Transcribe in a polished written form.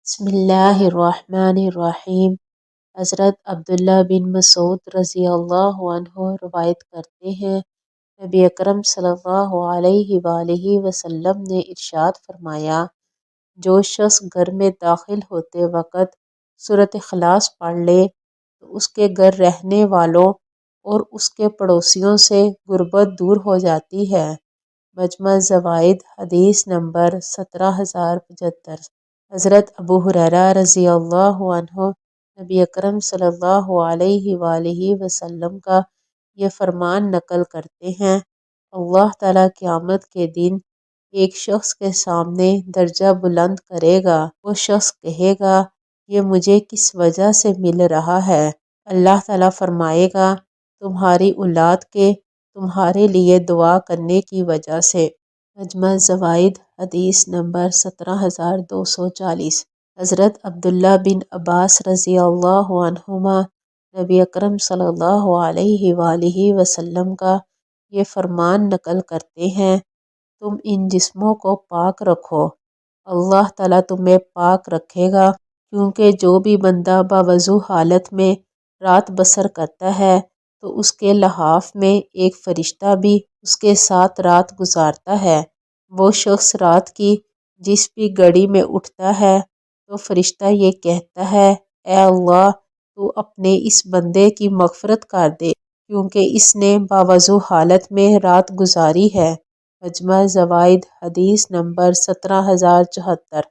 बिस्मिल्लाहिर्रहमानिर्रहीम। हज़रत अब्दुल्ला बिन मसूद रज़ी अल्लाह अन्हु रवायत करते हैं, नबी अकरम सल्लल्लाहु अलैहि वसल्लम ने इरशाद फरमाया, जो शख्स घर में दाखिल होते वक़्त सूरत इखलास पढ़ ले तो उसके घर रहने वालों और उसके पड़ोसियों से गुर्बत दूर हो जाती है। मजमा ज़वाइद हदीस नंबर 17075। हज़रत अबू हुरैरा रज़ी अल्लाह अन्हु नबी अकरम सल्लल्लाहु अलैहि वसल्लम का ये फरमान नकल करते हैं, अल्लाह ताला क़यामत के दिन एक शख्स के सामने दर्जा बुलंद करेगा। वो शख्स कहेगा, ये मुझे किस वजह से मिल रहा है? अल्लाह ताला फरमाएगा, तुम्हारी औलाद के तुम्हारे लिए दुआ करने की वजह से। मजमा ज़वाइद हदीस नंबर 17240। हज़रत अब्दुल्ला बिन अब्बास रज़ी अल्लाह अन्हुमा नबी अकरम सल्लल्लाहु अलैहि वसल्लम का ये फरमान नकल करते हैं, तुम इन जिस्मों को पाक रखो, अल्लाह ताला तुम्हें पाक रखेगा, क्योंकि जो भी बंदा बावज़ू हालत में रात बसर करता है तो उसके लहाफ में एक फ़रिश्ता भी उसके साथ रात गुजारता है। वो शख्स रात की जिस भी घड़ी में उठता है तो फ़रिश्ता ये कहता है, ए अल्लाह, तू अपने इस बंदे की मग़फ़िरत कर दे, क्योंकि इसने बावज़ू हालत में रात गुजारी है। मजमा ज़वाइद हदीस नंबर 17074।